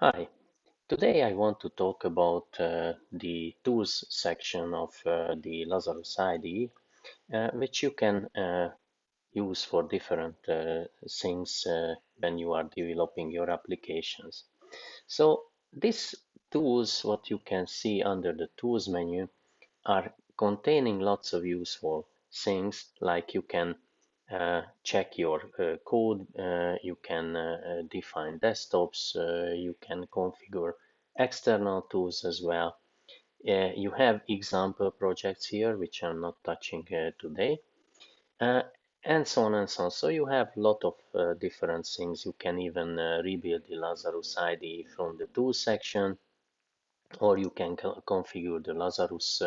Hi, today I want to talk about the tools section of the Lazarus IDE, which you can use for different things when you are developing your applications. So these tools, what you can see under the tools menu, are containing lots of useful things like you can check your code, you can define desktops, you can configure external tools as well. You have example projects here, which I'm not touching today, uh, and so on and so on. So you have a lot of different things. You can even rebuild the Lazarus IDE from the tools section, or you can configure the Lazarus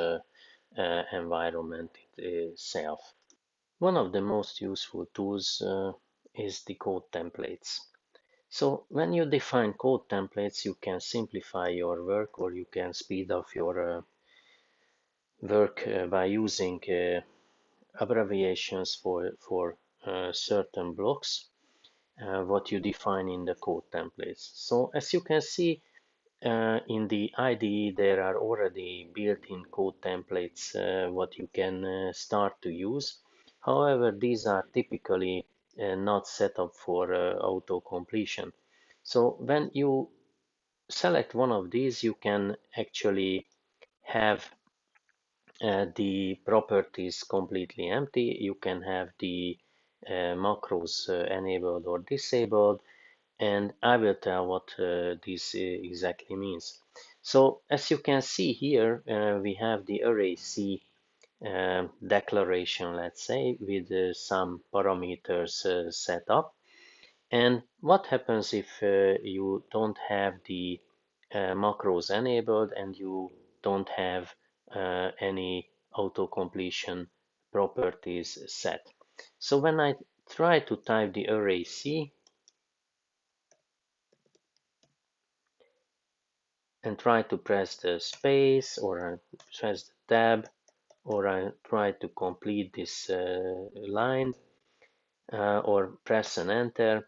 environment itself. One of the most useful tools is the code templates. So when you define code templates, you can simplify your work or you can speed up your work by using abbreviations for certain blocks, what you define in the code templates. So as you can see, in the IDE, there are already built-in code templates what you can start to use. However, these are typically not set up for auto-completion. So when you select one of these, you can actually have the properties completely empty. You can have the macros enabled or disabled, and I will tell what this exactly means. So as you can see here, we have the array C declaration, let's say, with some parameters set up. And what happens if you don't have the macros enabled and you don't have any auto-completion properties set? So when I try to type the array C, and try to press the space or I press the tab or I try to complete this line or press an enter,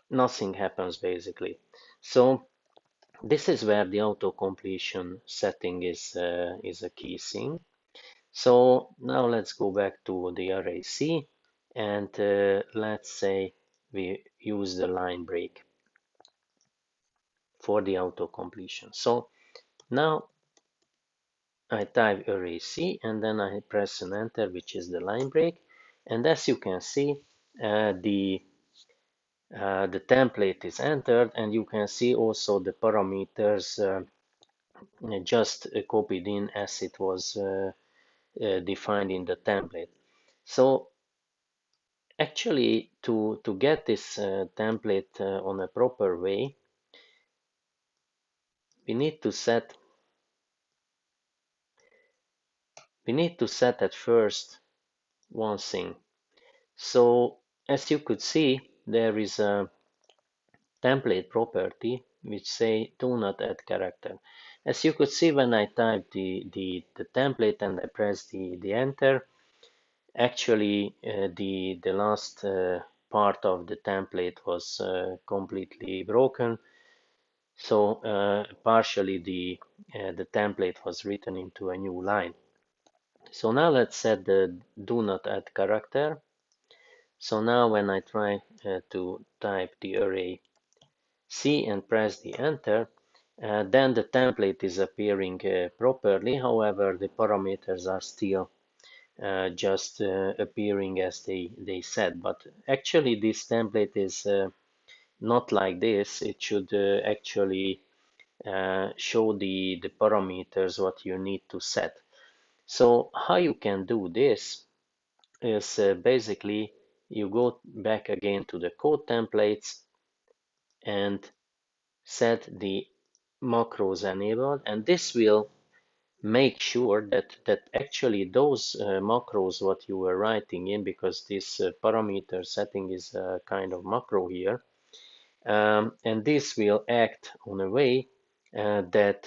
nothing happens basically. So this is where the auto completion setting is a key thing. So now let's go back to the array C and let's say we use the line break for the auto completion. So now I type array C and then I press an enter, which is the line break. And as you can see, the template is entered, and you can see also the parameters just copied in as it was defined in the template. So actually, to get this template on a proper way, we need to set at first one thing. So as you could see, there is a template property which say do not add character. As you could see when I type the template and I press the enter, actually the last part of the template was completely broken. So partially the template was written into a new line. So now let's set the do not add character. So now when I try to type the array C and press the enter, then the template is appearing properly. However, the parameters are still just appearing as they said. But actually, this template is not like this. It should actually show the parameters what you need to set. So how you can do this is basically you go back again to the code templates and set the macros enabled, and this will make sure that actually those macros what you were writing in, because this parameter setting is a kind of macro here, and this will act on a way that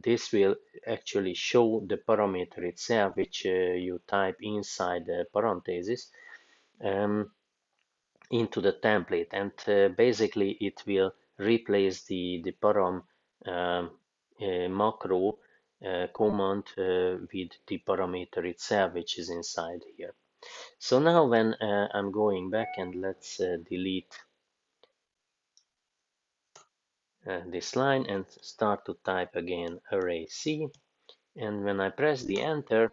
this will actually show the parameter itself, which you type inside the parentheses um, into the template, and basically it will replace the param macro command with the parameter itself, which is inside here. So now when I'm going back, and let's delete this line and start to type again array C. And when I press the enter,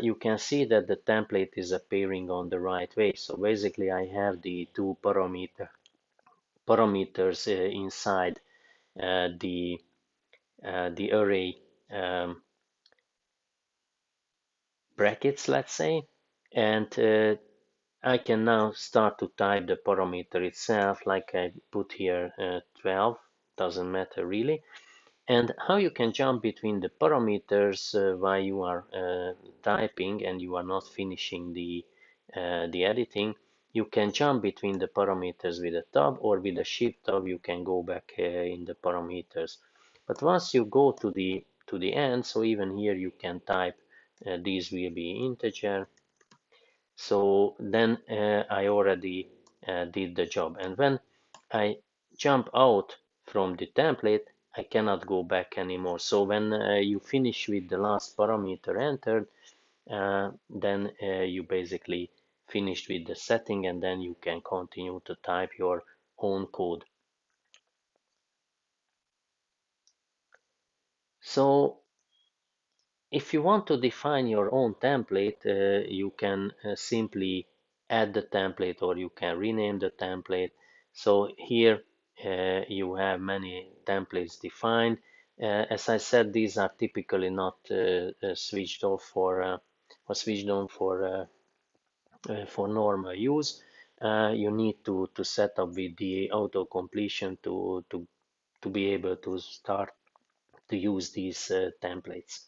you can see that the template is appearing on the right way. So basically I have the two parameters inside the array brackets, let's say, and I can now start to type the parameter itself, like I put here 12, doesn't matter really. And how you can jump between the parameters while you are typing and you are not finishing the editing. You can jump between the parameters with a tab, or with a shift tab you can go back in the parameters. But once you go to the end, so even here you can type these will be integer. So then I already did the job. And when I jump out from the template, I cannot go back anymore. So when you finish with the last parameter entered, then you basically finished with the setting, and then you can continue to type your own code. So if you want to define your own template, you can simply add the template, or you can rename the template. So here you have many templates defined. As I said, these are typically not switched off or switched on for normal use. You need to set up with the auto completion to be able to start to use these templates.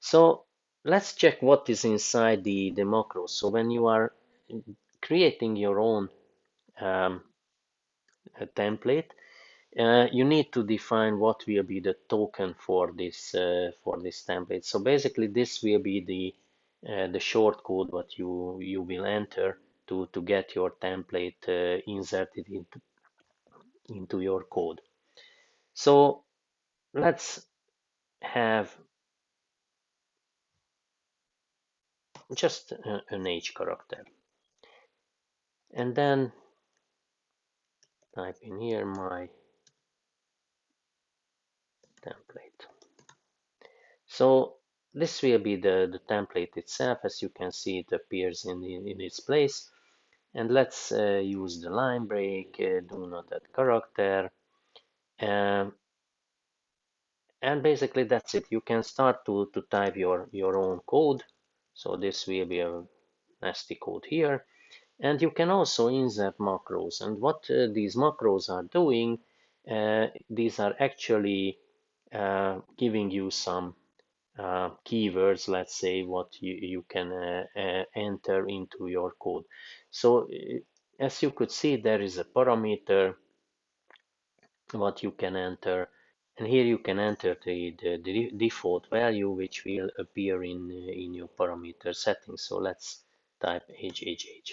So let's check what is inside the macros. So when you are creating your own um, template, you need to define what will be the token for this template. So basically, this will be the short code what you will enter to get your template inserted into your code. So let's have just an H character, and then type in here my template. So this will be the template itself. As you can see, it appears in its place. And let's use the line break, do not add character. Um, and basically that's it. You can start to type your own code. So this will be a nasty code here. And you can also insert macros. And what these macros are doing, these are actually giving you some keywords, let's say, what you can enter into your code. So as you could see, there is a parameter what you can enter, and here you can enter the default value which will appear in your parameter settings. So let's type HHH.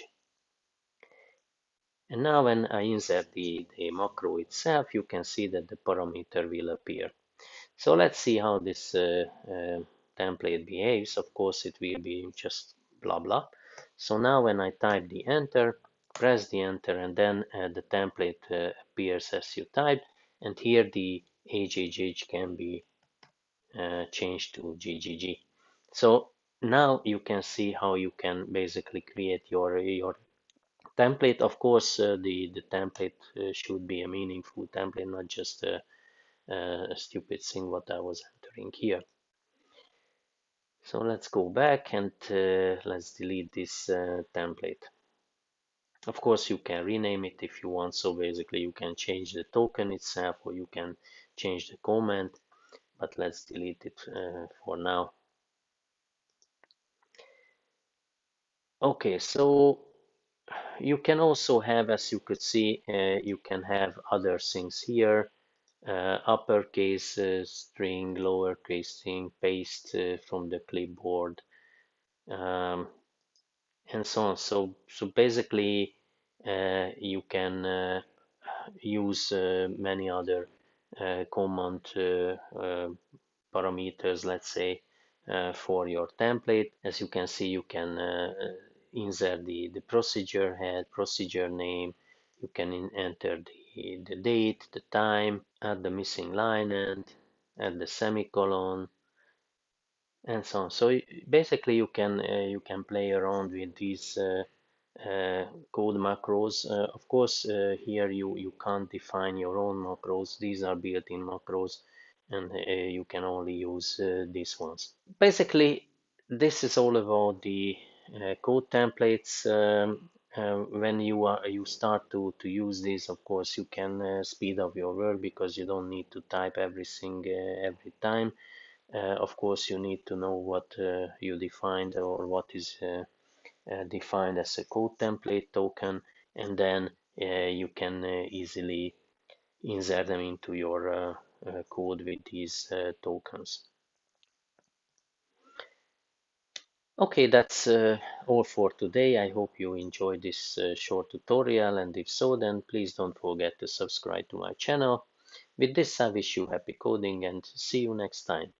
And now when I insert the macro itself, you can see that the parameter will appear. So let's see how this template behaves. Of course, it will be just blah blah. So now when I type the enter, press the enter, and then the template appears as you type. And here the HHH can be changed to GGG. So now you can see how you can basically create your template. Of course, the template should be a meaningful template, not just a stupid thing what I was entering here. So let's go back and let's delete this template. Of course, you can rename it if you want. So basically, you can change the token itself, or you can change the comment, but let's delete it for now. Okay, so you can also have, as you could see, you can have other things here. Uppercase string, lowercase string, paste from the clipboard, um, and so on. So basically, you can use many other command parameters, let's say, for your template. As you can see, you can insert the procedure head, procedure name. You can enter the date, the time, add the missing line and add the semicolon, and so on. So basically, you can play around with these code macros. Of course, here you can't define your own macros. These are built-in macros, and you can only use these ones. Basically, this is all about the code templates. When you start to use these, of course, you can speed up your work because you don't need to type everything every time. Of course, you need to know what you defined or what is defined as a code template token, and then you can easily insert them into your code with these tokens. Okay, that's all for today. I hope you enjoyed this short tutorial, and if so, then please don't forget to subscribe to my channel. With this, I wish you happy coding and see you next time.